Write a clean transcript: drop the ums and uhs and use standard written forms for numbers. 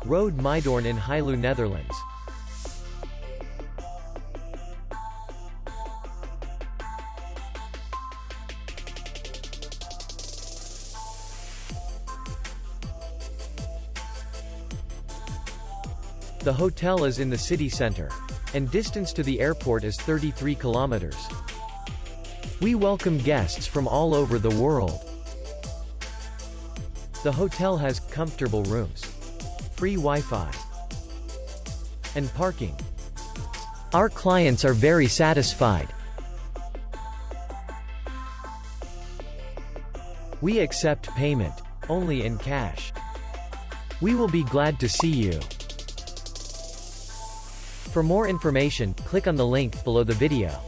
Road Meidoorn in Heiloo, Netherlands. The hotel is in the city center, and distance to the airport is 33 kilometers. We welcome guests from all over the world. The hotel has comfortable rooms, free Wi-Fi, and parking. Our clients are very satisfied. We accept payment only in cash. We will be glad to see you. For more information, click on the link below the video.